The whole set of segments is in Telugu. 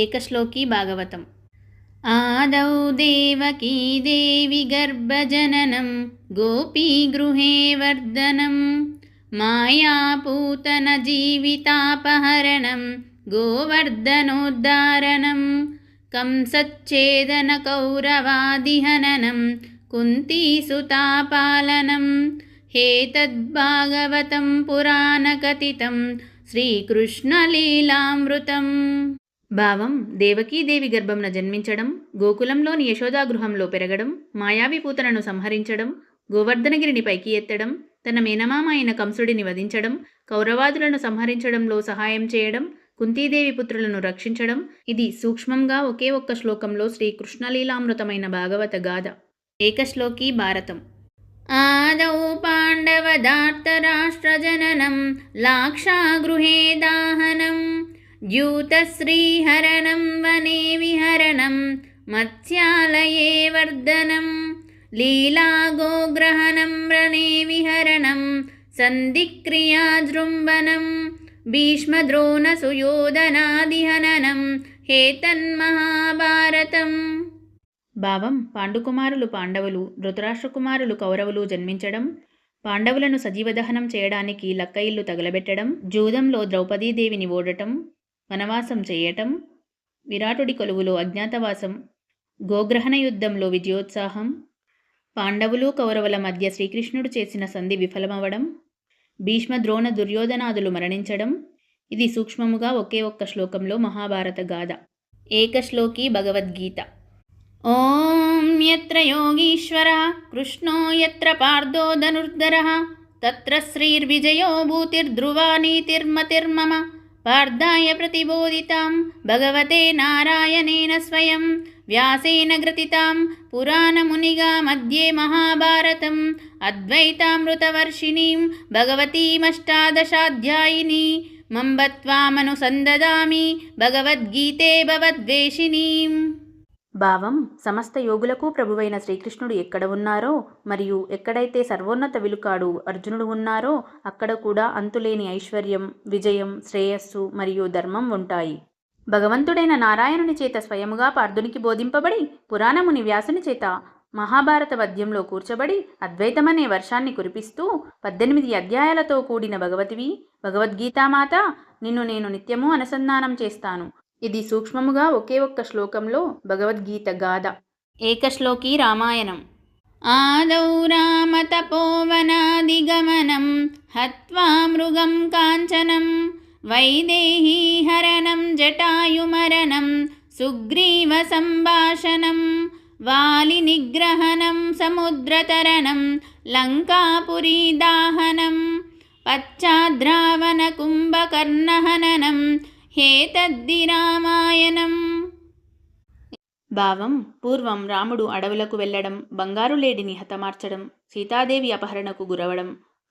ఏకశ్లోకి భాగవతం. ఆదౌ దేవకీ దేవి గర్భజననం గోపీగృహే వర్ధనం మాయాపూతన జీవితాపహరణం గోవర్ధనోద్ధారణం కంసచ్ఛేదన కౌరవాదిహననం కుంతీసుతాపాలనం హేతద్భాగవతం పురాణకథితం శ్రీకృష్ణలీలామృతం. భావం: దేవకీదేవి గర్భంన జన్మించడం, గోకులంలోని యశోదాగృహంలో పెరగడం, మాయావి పూతనను సంహరించడం, గోవర్ధనగిరిని పైకి ఎత్తడం, తన మేనమామ అయిన కంసుడిని వధించడం, కౌరవాదులను సంహరించడంలో సహాయం చేయడం, కుంతీదేవి పుత్రులను రక్షించడం. ఇది సూక్ష్మంగా ఒకే ఒక్క శ్లోకంలో శ్రీకృష్ణలీలామృతమైన భాగవత గాథ. ఏకశ్లోకి భారతం. ఆదౌ పాండవదార్తరాష్ట్రజననం లాక్షాగృహే దాహనం ద్యూతశ్రీహరణం వనే విహరణం మత్స్యాలయే వర్ధనం లీలాగోగ్రహణం వనే విహరణం సంధిక్రియాజృంభనం భీష్మద్రోణసుయోధనాదిహననం హేతన్మహాభారతం. భావం: పాండుకుమారులు పాండవులు, ధృతరాష్ట్రకుమారులు కౌరవులు జన్మించడం, పాండవులను సజీవదహనం చేయడానికి లక్క ఇల్లు తగలబెట్టడం, జూదంలో ద్రౌపదీదేవిని ఓడటం, వనవాసం చేయటం, విరాటుడి కొలువులో అజ్ఞాతవాసం, గోగ్రహణ యుద్ధంలో విజయోత్సాహం, పాండవులు కౌరవుల మధ్య శ్రీకృష్ణుడు చేసిన సంధి విఫలమవడం, భీష్మ ద్రోణ దుర్యోధనాదులు మరణించడం. ఇది సూక్ష్మముగా ఒకే ఒక్క శ్లోకంలో మహాభారత గాథ. ఏకశ్లోకి భగవద్గీత. ఓం యత్ర యోగీశ్వరః కృష్ణో యత్ర పార్థో ధనుర్ధరః తత్ర శ్రీర్విజయో భూతిర్ధ్రువా నీతిర్మతిర్మమ పార్థాయ ప్రతిబోధితాం భగవతే నారాయణేన స్వయం వ్యాసేన గ్రథితాం పురాణమునిగా మధ్యే మహాభారతం అద్వైతామృతవర్షిణీం భగవతీమష్టాదశాధ్యాయినీ మంబత్వామనుసందదామి భగవద్గీతే భవద్వేషిణీం. భావం: సమస్త యోగులకు ప్రభువైన శ్రీకృష్ణుడు ఎక్కడ ఉన్నారో మరియు ఎక్కడైతే సర్వోన్నత విలుకాడు అర్జునుడు ఉన్నారో అక్కడ కూడా అంతులేని ఐశ్వర్యం, విజయం, శ్రేయస్సు మరియు ధర్మం ఉంటాయి. భగవంతుడైన నారాయణుని చేత స్వయముగా పార్థునికి బోధింపబడి పురాణముని వ్యాసుని చేత మహాభారత పద్యంలో కూర్చబడి అద్వైతమనే వర్షాన్ని కురిపిస్తూ 18 అధ్యాయాలతో కూడిన భగవతివి భగవద్గీతామాత, నిన్ను నేను నిత్యము అనుసంధానం చేస్తాను. ఇది సూక్ష్మముగా ఒకే ఒక్క శ్లోకంలో భగవద్గీత గాథ. ఏకశ్లోకి రామాయణం. ఆదౌ రామతపోవనాదిగమనం హత్వా మృగం కాంచనం వైదేహీ హరణం జటాయుమరణం సుగ్రీవ సంభాషణం వాలి నిగ్రహణం సముద్రతరణం లంకాపురీ దాహనం పశ్చాద్రావణ కుంభకర్ణహననం హేతద్ది రామాయణం. భావం: పూర్వం రాముడు అడవులకు వెళ్లడం, బంగారు లేడిని హతమార్చడం, సీతాదేవి అపహరణకు గురవడం,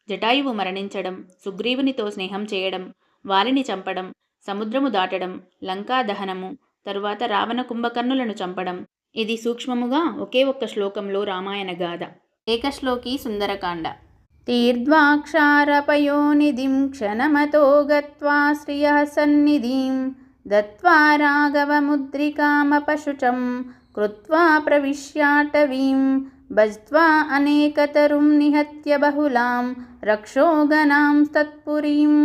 జటాయువు మరణించడం, సుగ్రీవునితో స్నేహం చేయడం, వాలిని చంపడం, సముద్రము దాటడం, లంకా దహనము, తరువాత రావణ కుంభకర్ణులను చంపడం. ఇది సూక్ష్మముగా ఒకే ఒక్క శ్లోకంలో రామాయణ గాథ. ఏకశ్లోకి సుందరకాండ. తీర్ధ్వాక్షారపయోనిధిం క్షణమతో గత్వా శ్రియః సన్నిధిం దత్వా రాఘవముద్రికామపశుచం కృత్వా ప్రవిశ్యాటవీం భజ్త్వా అనేకతరుం నిహత్య బహుళాం రక్షోగణాం తత్పురీం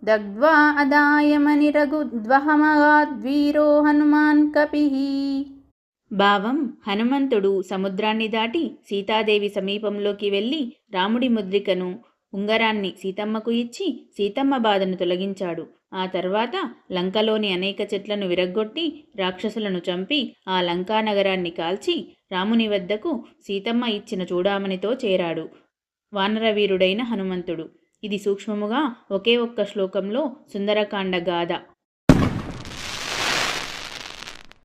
దగ్ధ్వా అదాయమనిరగుద్వహమగాద్వీరో హనుమాన్ కపిః. భావం: హనుమంతుడు సముద్రాన్ని దాటి సీతాదేవి సమీపంలోకి వెళ్ళి రాముడి ముద్రికను, ఉంగరాన్ని సీతమ్మకు ఇచ్చి సీతమ్మ బాధను తొలగించాడు. ఆ తర్వాత లంకలోని అనేక చెట్లను విరగ్గొట్టి రాక్షసులను చంపి ఆ లంకా నగరాన్ని కాల్చి రాముని వద్దకు సీతమ్మ ఇచ్చిన చూడామణితో చేరాడు వానరవీరుడైన హనుమంతుడు. ఇది సూక్ష్మముగా ఒకే ఒక్క శ్లోకంలో సుందరకాండ గాథ.